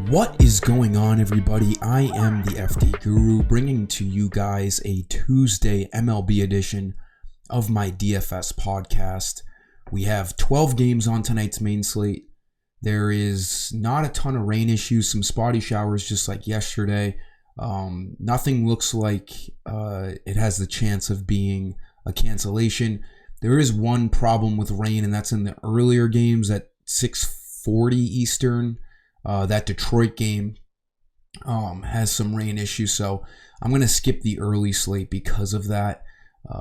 What is going on, everybody? I am the FD Guru, bringing to you guys a Tuesday MLB edition of my DFS podcast. We have 12 games on tonight's main slate. There is not a ton of rain issues, some spotty showers just like yesterday. Nothing looks like it has the chance of being a cancellation. There is one problem with rain, and that's in the earlier games at 6:40 Eastern. That Detroit game has some rain issues, so I'm going to skip the early slate because of that.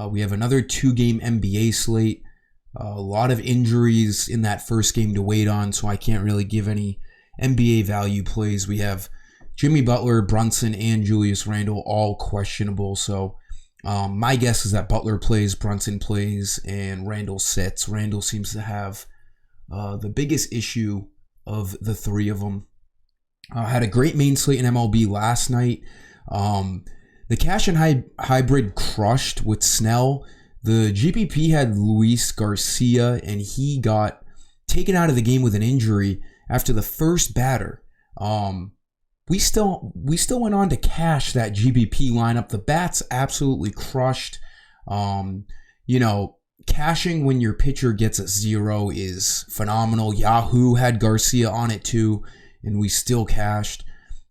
We have another 2-game NBA slate. A lot of injuries in that first game to wait on, so I can't really give any NBA value plays. We have Jimmy Butler, Brunson, and Julius Randle all questionable, so my guess is that Butler plays, Brunson plays, and Randle sits. Randle seems to have the biggest issue of the three of them. Had a great main slate in MLB last night. The cash and hybrid crushed with Snell. The GPP had Luis Garcia, and he got taken out of the game with an injury after the first batter. We still went on to cash that GPP lineup. The bats absolutely crushed. Cashing when your pitcher gets a 0 is phenomenal. Yahoo had Garcia on it too, and we still cashed.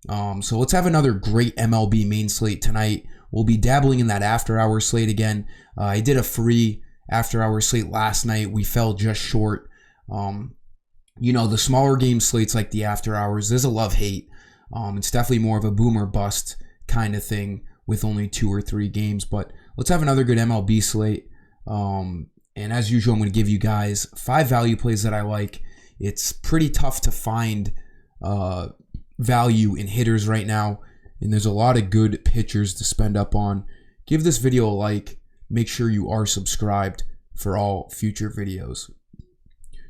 So let's have another great MLB main slate tonight. We'll be dabbling in that after-hour slate again. I did a free after-hour slate last night. We fell just short. The smaller game slates like the after-hours, there's a love-hate. It's definitely more of a boom or bust kind of thing with only 2 or 3 games. But let's have another good MLB slate. And as usual, I'm going to give you guys 5 value plays that I like. It's pretty tough to find value in hitters right now, and there's a lot of good pitchers to spend up on. Give this video a like. Make sure you are subscribed for all future videos.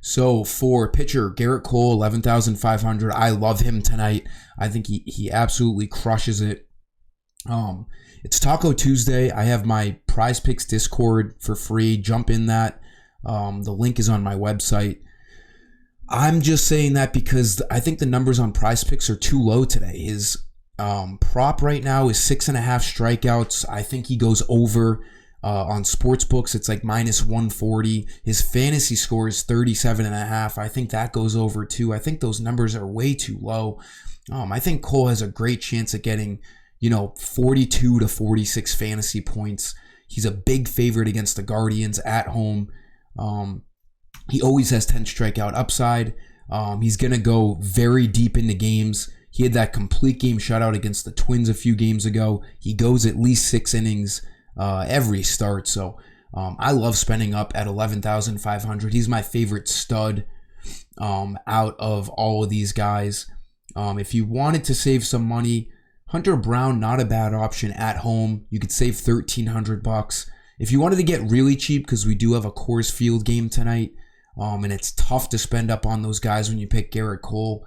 So for pitcher, Garrett Cole, 11,500. I love him tonight. I think he absolutely crushes it. It's Taco Tuesday. I have my Prize Picks Discord for free. Jump in that. The link is on my website. I'm just saying that because I think the numbers on Prize Picks are too low today. His prop right now is 6.5 strikeouts. I think he goes over on sportsbooks. It's like -140. His fantasy score is 37.5. I think that goes over too. I think those numbers are way too low. I think Cole has a great chance at getting 42 to 46 fantasy points. He's a big favorite against the Guardians at home. He always has 10 strikeout upside. He's going to go very deep into games. He had that complete game shutout against the Twins a few games ago. He goes at least 6 innings every start. So I love spending up at 11,500. He's my favorite stud out of all of these guys. If you wanted to save some money, Hunter Brown, not a bad option at home. You could save $1,300. If you wanted to get really cheap, because we do have a Coors Field game tonight, and it's tough to spend up on those guys when you pick Garrett Cole.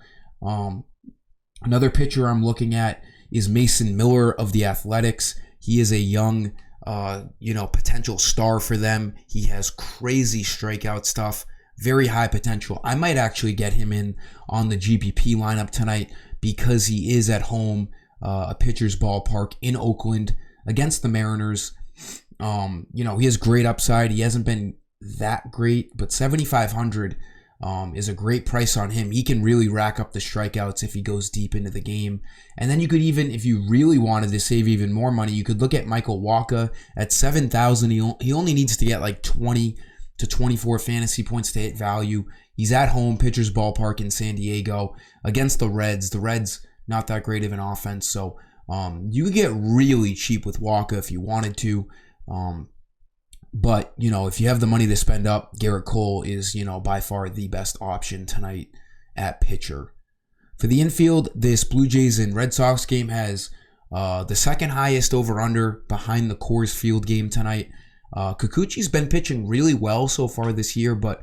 Another pitcher I'm looking at is Mason Miller of the Athletics. He is a young, potential star for them. He has crazy strikeout stuff, very high potential. I might actually get him in on the GPP lineup tonight because he is at home. A pitcher's ballpark in Oakland against the Mariners. He has great upside. He hasn't been that great, but 7,500 is a great price on him. He can really rack up the strikeouts if he goes deep into the game. And then you could even, if you really wanted to save even more money, you could look at Michael Wacha at 7,000. He only needs to get like 20 to 24 fantasy points to hit value. He's at home, pitcher's ballpark in San Diego against the Reds. The Reds, not that great of an offense, so you could get really cheap with Wacha if you wanted to. But, if you have the money to spend up, Garrett Cole is, by far the best option tonight at pitcher. For the infield, this Blue Jays and Red Sox game has the second highest over-under behind the Coors Field game tonight. Kikuchi's been pitching really well so far this year, but,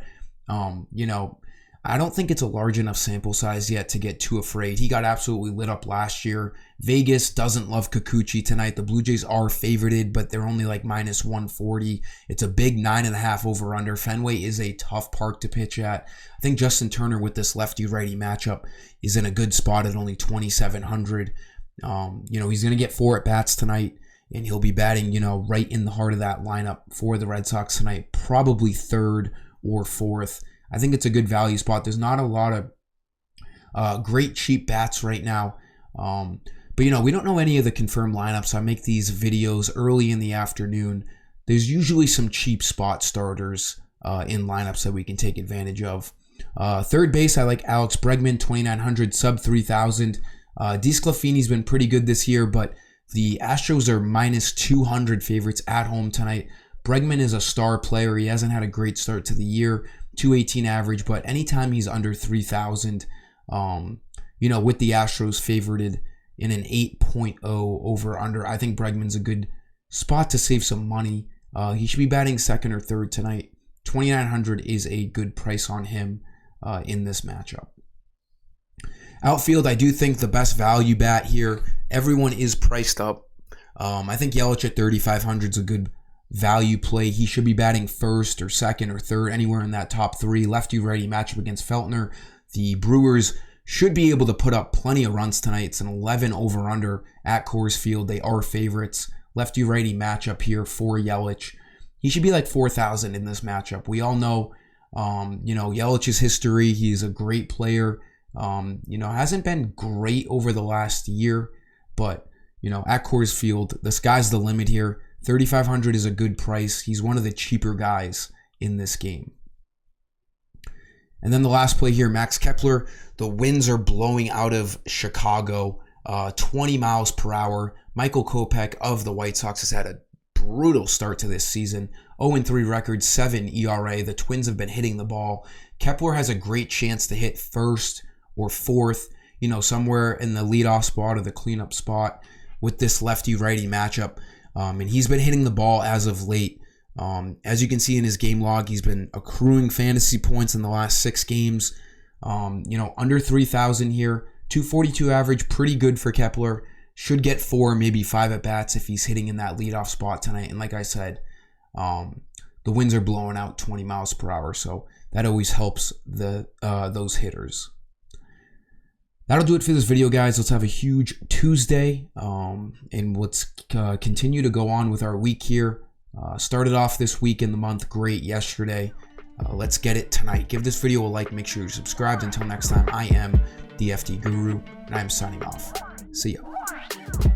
I don't think it's a large enough sample size yet to get too afraid. He got absolutely lit up last year. Vegas doesn't love Kikuchi tonight. The Blue Jays are favorited, but they're only like minus 140. It's a big 9.5 over under. Fenway is a tough park to pitch at. I think Justin Turner with this lefty-righty matchup is in a good spot at only 2,700. He's going to get 4 at-bats tonight, and he'll be batting, right in the heart of that lineup for the Red Sox tonight, probably 3rd or 4th. I think it's a good value spot. There's not a lot of great cheap bats right now. But we don't know any of the confirmed lineups. So I make these videos early in the afternoon. There's usually some cheap spot starters in lineups that we can take advantage of. Third base, I like Alex Bregman, 2,900, sub 3,000. DeSclafini's been pretty good this year, but the Astros are minus 200 favorites at home tonight. Bregman is a star player. He hasn't had a great start to the year. 218 average, but anytime he's under 3,000, with the Astros favorited in an 8.0 over under, I think Bregman's a good spot to save some money. He should be batting 2nd or 3rd tonight. 2,900 is a good price on him in this matchup. Outfield, I do think the best value bat here. Everyone is priced up. I think Yelich at 3,500 is a good value play. He should be batting 1st or 2nd or 3rd, anywhere in that top 3. Lefty-righty matchup against Feltner. The Brewers should be able to put up plenty of runs tonight. It's an 11 over-under at Coors Field. They are favorites. Lefty-righty matchup here for Yelich. He should be like 4,000 in this matchup. We all know, Yelich's history. He's a great player. Hasn't been great over the last year, but, at Coors Field, the sky's the limit here. 3,500 is a good price. He's one of the cheaper guys in this game. And then the last play here, Max Kepler. The winds are blowing out of Chicago, 20 miles per hour. Michael Kopech of the White Sox has had a brutal start to this season. 0-3 record, 7 ERA. The Twins have been hitting the ball. Kepler has a great chance to hit 1st or 4th, somewhere in the leadoff spot or the cleanup spot with this lefty-righty matchup. And he's been hitting the ball as of late. As you can see in his game log, he's been accruing fantasy points in the last 6 games. Under 3,000 here. 242 average, pretty good for Kepler. Should get 4, maybe 5 at-bats if he's hitting in that leadoff spot tonight. And like I said, the winds are blowing out 20 miles per hour, so that always helps those hitters. That'll do it for this video, guys. Let's have a huge Tuesday, and let's continue to go on with our week here. Started off this week in the month great yesterday. Let's get it tonight. Give this video a like. Make sure you're subscribed. Until next time, I am the FD Guru, and I am signing off. See ya.